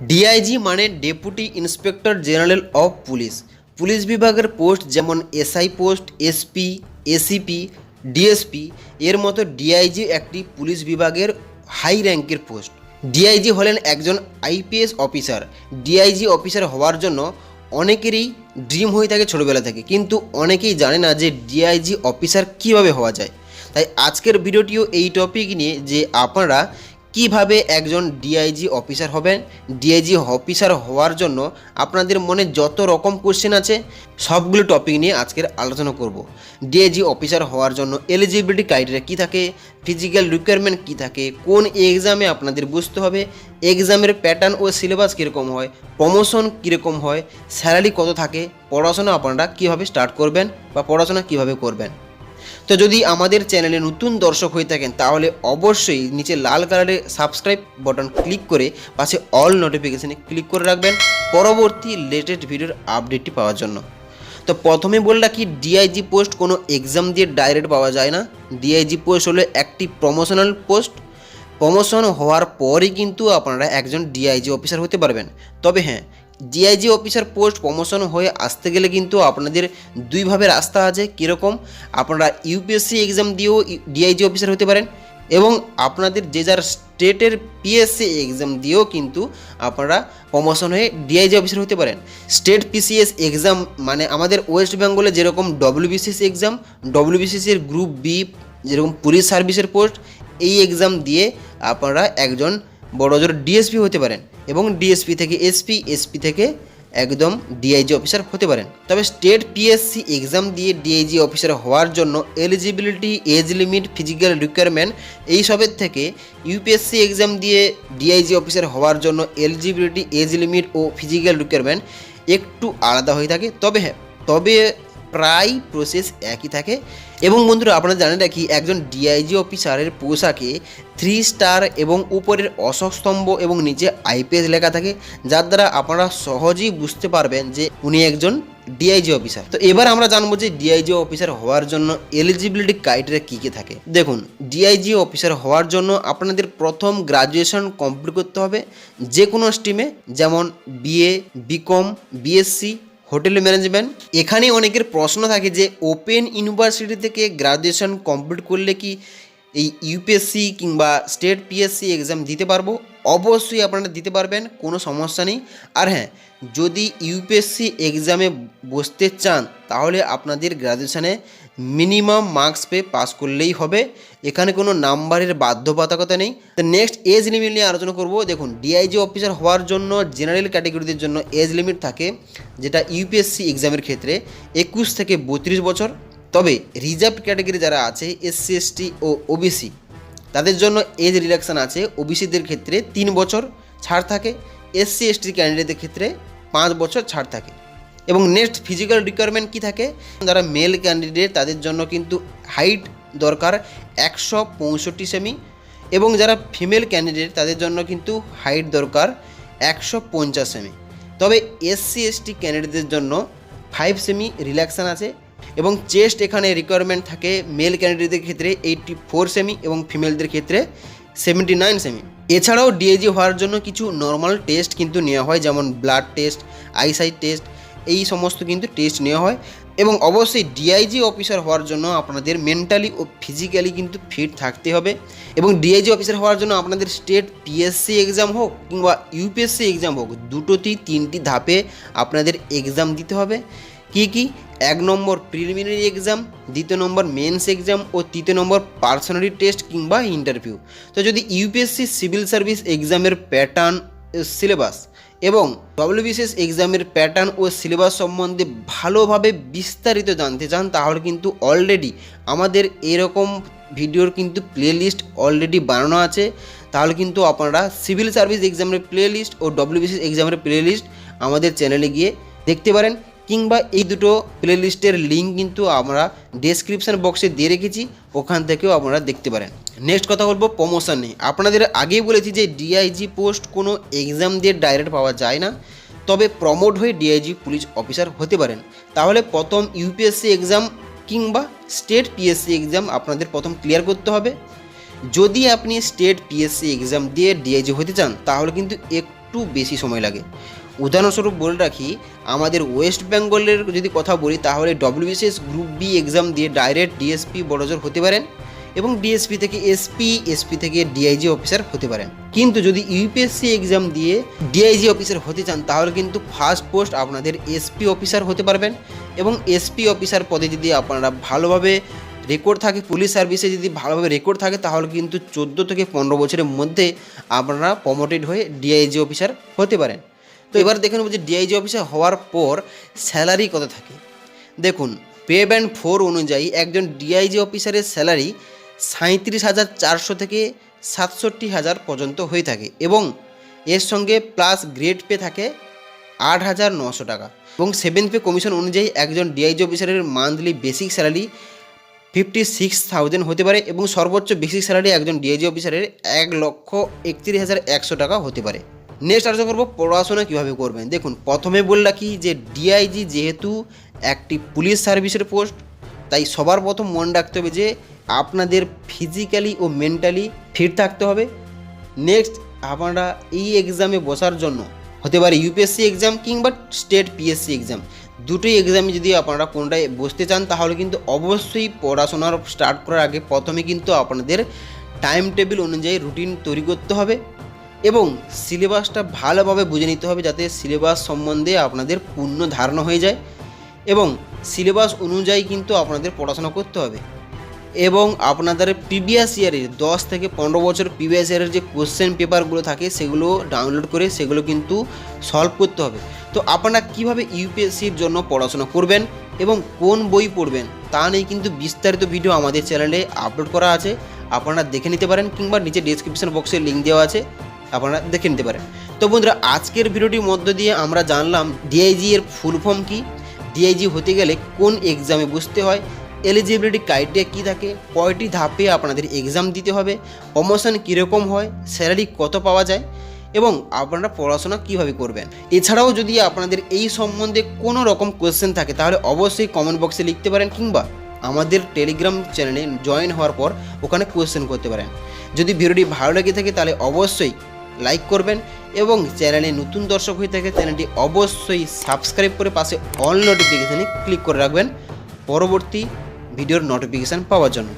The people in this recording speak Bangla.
ডিআইজি মানে deputy inspector general of police. Police বিভাগের পোস্ট যেমন SI post, SP, ACP, DSP এর মতো ডিআইজি একটি পুলিশ বিভাগের হাই র্যাঙ্কের পোস্ট। ডিআইজি হলেন একজন আইপিএস অফিসার। ডিআইজি অফিসার হওয়ার জন্য অনেকেরই ড্রিম হয়ে থাকে ছোটোবেলা থেকে, কিন্তু অনেকেই জানে না যে ডিআইজি অফিসার কীভাবে হওয়া যায়। তাই আজকের ভিডিওটিও এই টপিক নিয়ে যে আপনারা কিভাবে একজন ডিআইজি অফিসার হবেন। ডিআইজি অফিসার হওয়ার জন্য আপনাদের মনে যত রকম কোশ্চেন আছে সবগুলো টপিক নিয়ে আজকের আলোচনা করব। ডিআইজি অফিসার হওয়ার জন্য এলিজিবিলিটি ক্রাইটেরিয়া কী থাকে, ফিজিক্যাল রিকোয়ারমেন্ট কী থাকে, কোন এক্সামে আপনাদের বুঝতে হবে, এক্সামের প্যাটার্ন ও সিলেবাস কীরকম হয়, প্রমোশন কীরকম হয়, স্যালারি কত থাকে, পড়াশোনা আপনারা কীভাবে স্টার্ট করবেন বা পড়াশোনা কীভাবে করবেন। তো যদি আমাদের চ্যানেলে নতুন দর্শক হয়ে থাকেন তাহলে অবশ্যই নিচে লাল কালারের সাবস্ক্রাইব বাটন ক্লিক করে পাশে অল নোটিফিকেশানে ক্লিক করে রাখবেন পরবর্তী লেটেস্ট ভিডিওর আপডেটটি পাওয়ার জন্য। তো প্রথমে বলে রাখি, ডিআইজি পোস্ট কোনো এক্সাম দিয়ে ডাইরেক্ট পাওয়া যায় না। ডিআইজি পোস্ট হলো একটি প্রমোশনাল পোস্ট। প্রমোশন হওয়ার পরই কিন্তু আপনারা একজন ডিআইজি অফিসার হতে পারবেন। তবে হ্যাঁ, ডিআইজি অফিসার পোস্ট প্রমোশন হয়ে আসতে গেলে কিন্তু আপনাদের দুইভাবে রাস্তা আছে। কীরকম, আপনারা ইউপিএসসি এক্সাম দিয়েও ডিআইজি অফিসার হতে পারেন এবং আপনাদের যে যার স্টেটের পিএসসি এক্সাম দিয়েও কিন্তু আপনারা প্রমোশন হয়ে ডিআইজি অফিসার হতে পারেন। স্টেট পিসিএস এক্সাম মানে আমাদের ওয়েস্ট বেঙ্গলে যেরকম ডব্লিউবিসিএস এক্সাম, ডব্লিউবিসিএসের গ্রুপ বি যেরকম পুলিশ সার্ভিসের পোস্ট, এই এক্সাম দিয়ে আপনারা একজন বড়জোর ডিএসপি হতে পারেন এবং ডিএসপি থেকে এসপি, এসপি থেকে একদম ডিআইজি অফিসার হতে পারেন। তবে স্টেট পিএসসি এক্সাম দিয়ে ডিআইজি অফিসার হওয়ার জন্য eligibility, age limit, physical requirement এইসবের থেকে ইউপিএসসি এক্সাম দিয়ে ডিআইজি অফিসার হওয়ার জন্য এলিজিবিলিটি, এজ লিমিট ও ফিজিক্যাল রিকোয়ারমেন্ট একটু আলাদা হয়ে থাকে। তবে প্রায় প্রসেস একই থাকে। এবং বন্ধুরা, আপনারা জানেন রাখি, একজন ডিআইজি অফিসারের পোশাকে 3 স্টার এবং উপরের অশোক স্তম্ভ এবং নিচে আইপিএস লেখা থাকে, যার দ্বারা আপনারা সহজেই বুঝতে পারবেন যে উনি একজন ডিআইজি অফিসার। তো এবার আমরা জানবো যে ডিআইজি অফিসার হওয়ার জন্য এলিজিবিলিটি ক্রাইটেরিয়া কী কী থাকে। দেখুন, ডিআইজি অফিসার হওয়ার জন্য আপনাদের প্রথম গ্রাজুয়েশন কমপ্লিট করতে হবে যে কোনো স্ট্রিমে, যেমন BA, BCom, BSc, hotel management. এখানে অনেকের প্রশ্ন থাকে যে ওপেন ইউনিভার্সিটি থেকে গ্রাজুয়েশন কমপ্লিট করলে কি এই ইউপিএসসি কিংবা স্টেট পিএসসি এক্সাম দিতে পারবো? অবশ্যই আপনারা দিতে পারবেন, কোনো সমস্যা নেই। আর হ্যাঁ, যদি ইউপিএসসি এক্সামে বসতে চান তাহলে আপনাদের গ্রাজুয়েশানে মিনিমাম মার্কস পেয়ে পাস করলেই হবে, এখানে কোনো নাম্বারের বাধ্যবাধকতা নেই। তো নেক্সট এজ লিমিট নিয়ে আলোচনা করব। দেখুন, ডিআইজি অফিসার হওয়ার জন্য জেনারেল ক্যাটাগরিদের জন্য এজ লিমিট থাকে, যেটা ইউপিএসসি এক্সামের ক্ষেত্রে 21 থেকে 32 বছর। তবে রিজার্ভ ক্যাটাগরি যারা আছে, এসসি, এসটি ও ওবিসি, তাদের জন্য এজ রিল্যাক্সেশন আছে। ওবিসিদের ক্ষেত্রে 3 বছর ছাড় থাকে, এসসি এসটি ক্যান্ডিডেটদের ক্ষেত্রে 5 বছর ছাড় থাকে। এবং নেক্সট ফিজিক্যাল রিকোয়ারমেন্ট কী থাকে, যারা মেল ক্যান্ডিডেট তাদের জন্য কিন্তু হাইট দরকার 165 সেমি, এবং যারা ফিমেল ক্যান্ডিডেট তাদের জন্য কিন্তু হাইট দরকার 150 সেমি। তবে এসসি এসটি ক্যান্ডিডেটদের জন্য 5 সেমি রিল্যাক্সেশন আছে। এবং চেস্ট এখানে রিকোয়ারমেন্ট থাকে মেল ক্যান্ডিডেটদের ক্ষেত্রে 84 সেমি এবং ফিমেলদের ক্ষেত্রে 79 সেমি। এছাড়াও ডিআইজি হওয়ার জন্য কিছু নর্মাল টেস্ট কিন্তু নেওয়া হয়, যেমন ব্লাড টেস্ট, আইসাইট টেস্ট, এই সমস্ত কিন্তু টেস্ট নেওয়া হয়। এবং অবশ্যই ডিআইজি অফিসার হওয়ার জন্য আপনাদের মেন্টালি ও ফিজিক্যালি কিন্তু ফিট থাকতে হবে। এবং ডিআইজি অফিসার হওয়ার জন্য আপনাদের স্টেট পিএসসি এক্সাম হোক কিংবা ইউপিএসসি এক্সাম হোক, দুটোতেই 3টি ধাপে আপনাদের এক্সাম দিতে হবে। কি 1 নম্বর প্রিলিমিনারি এক্সাম, 2 নম্বর মেন্স এক্সাম ও 3 নম্বর পার্সোনালিটি টেস্ট কিংবা ইন্টারভিউ। তো যদি ইউপিএসসি সিভিল সার্ভিস এক্সামের প্যাটার্ন, সিলেবাস এবং ডব্লিউবিসিএস এক্সামের প্যাটার্ন ও সিলেবাস সম্বন্ধে ভালোভাবে বিস্তারিত জানতে চান তাহলে কিন্তু অলরেডি আমাদের এরকম ভিডিওর কিন্তু প্লেলিস্ট অলরেডি বানানো আছে। তাহলে কিন্তু আপনারা সিভিল সার্ভিস এক্সামের প্লেলিস্ট ও ডব্লিউবিসিএস এক্সামের প্লেলিস্ট আমাদের চ্যানেলে গিয়ে দেখতে পারেন, কিংবা এই দুটো প্লেলিস্টের লিঙ্ক কিন্তু আমরা ডেসক্রিপশান বক্সে দিয়ে রেখেছি, ওখান থেকেও আপনারা দেখতে পারেন। নেক্সট কথা বলবো প্রমোশন নিয়ে। আপনাদের আগেই বলেছি যে ডিআইজি পোস্ট কোনো এক্সাম দিয়ে ডাইরেক্ট পাওয়া যায় না, তবে প্রমোট হয়ে ডিআইজি পুলিশ অফিসার হতে পারেন। তাহলে প্রথম ইউপিএসসি এক্সাম কিংবা স্টেট পিএসসি এক্সাম আপনাদের প্রথম ক্লিয়ার করতে হবে। যদি আপনি স্টেট পিএসসি এক্সাম দিয়ে ডিআইজি হতে চান তাহলে কিন্তু একটু একটু বেশি সময় লাগে। উদাহরণস্বরূপ বলে রাখি, আমাদের ওয়েস্ট বেঙ্গলের যদি কথা বলি তাহলে ডব্লিউবিসিএস গ্রুপ বি এক্সাম দিয়ে ডাইরেক্ট ডিএসপি বড়জোর হতে পারেন এবং ডিএসপি থেকে এসপি থেকে ডিআইজি অফিসার হতে পারেন। কিন্তু যদি ইউপিএসসি এক্সাম দিয়ে ডিআইজি অফিসার হতে চান তাহলে কিন্তু ফার্স্ট পোস্ট আপনাদের এসপি অফিসার হতে পারবেন এবং এসপি অফিসার পদে যদি আপনারা ভালোভাবে রেকর্ড থাকে, পুলিশ সার্ভিসে যদি ভালোভাবে রেকর্ড থাকে তাহলে কিন্তু 14 থেকে 15 বছরের মধ্যে আপনারা প্রমোটেড হয়ে ডিআইজি অফিসার হতে পারেন। তো এবার দেখে নেব যে ডিআইজি অফিসার হওয়ার পর স্যালারি কত থাকে। দেখুন, পে ব্যান্ড 4 অনুযায়ী একজন ডিআইজি অফিসারের স্যালারি 37,400 থেকে 67,000 পর্যন্ত হয়ে থাকে এবং এর সঙ্গে প্লাস গ্রেড পে থাকে 8,900 টাকা এবং 7th পে কমিশন অনুযায়ী একজন ডিআইজি অফিসারের মান্থলি বেসিক স্যালারি 56,000 হতে পারে এবং সর্বোচ্চ বেসিক স্যালারি একজন ডিআইজি অফিসারের 1,31,100 টাকা হতে পারে। নেক্সট আলোচনা করবো পড়াশোনা কীভাবে করবেন। দেখুন, প্রথমে বলে রাখি যে ডিআইজি যেহেতু একটি পুলিশ সার্ভিসের পোস্ট, তাই সবার প্রথম মনে রাখতে হবে যে আপনাদের ফিজিক্যালি ও মেন্টালি ফিট থাকতে হবে। নেক্সট, আপনারা এই এক্সামে বসার জন্য হতে পারে ইউপিএসসি এক্সাম কিংবা স্টেট পিএসসি এক্সাম, দুটোই এক্সামে যদি আপনারা কোনটায় বসতে চান তাহলে কিন্তু অবশ্যই পড়াশোনার স্টার্ট করার আগে প্রথমে কিন্তু আপনাদের টাইম টেবিল অনুযায়ী রুটিন তৈরি করতে হবে এবং সিলেবাসটা ভালোভাবে বুঝে নিতে হবে যাতে সিলেবাস সম্বন্ধে আপনাদের পূর্ণ ধারণা হয়ে যায় এবং সিলেবাস অনুযায়ী কিন্তু আপনাদের পড়াশোনা করতে হবে এবং আপনাদের প্রিভিয়াস ইয়ারের 10 থেকে 15 বছর প্রিভিয়াস ইয়ারের যে কোশ্চেন পেপারগুলো থাকে সেগুলো ডাউনলোড করে সেগুলো কিন্তু সলভ করতে হবে। তো আপনারা কীভাবে ইউপিএসসির জন্য পড়াশোনা করবেন এবং কোন বই পড়বেন তা নিয়ে কিন্তু বিস্তারিত ভিডিও আমাদের চ্যানেলে আপলোড করা আছে, আপনারা দেখে নিতে পারেন কিংবা নিচে ডেসক্রিপশন বক্সে লিঙ্ক দেওয়া আছে, আপনারা দেখে নিতে পারেন। তো বন্ধুরা, আজকের ভিডিওটির মধ্য দিয়ে আমরা জানলাম ডিআইজি এর ফুল ফর্ম কী, ডিআইজি হতে গেলে কোন এক্সামে বসতে হয়, এলিজিবিলিটি ক্রাইটেরিয়া কী থাকে, কয়টি ধাপে আপনাদের এক্সাম দিতে হবে, প্রমোশন কীরকম হয়, স্যালারি কত পাওয়া যায় এবং আপনারা পড়াশোনা কীভাবে করবেন। এছাড়াও যদি আপনাদের এই সম্বন্ধে কোনো রকম কোয়েশ্চেন থাকে তাহলে অবশ্যই কমেন্ট বক্সে লিখতে পারেন কিংবা আমাদের টেলিগ্রাম চ্যানেলে জয়েন হওয়ার পর ওখানে কোয়েশ্চেন করতে পারেন। যদি ভিডিওটি ভালো লেগে থাকে তাহলে অবশ্যই লাইক করবেন এবং চ্যানেলে নতুন দর্শক হয়ে থাকে চ্যানেলটি অবশ্যই সাবস্ক্রাইব করে পাশে অল নোটিফিকেশানে ক্লিক করে রাখবেন পরবর্তী ভিডিওর নোটিফিকেশান পাওয়ার জন্য।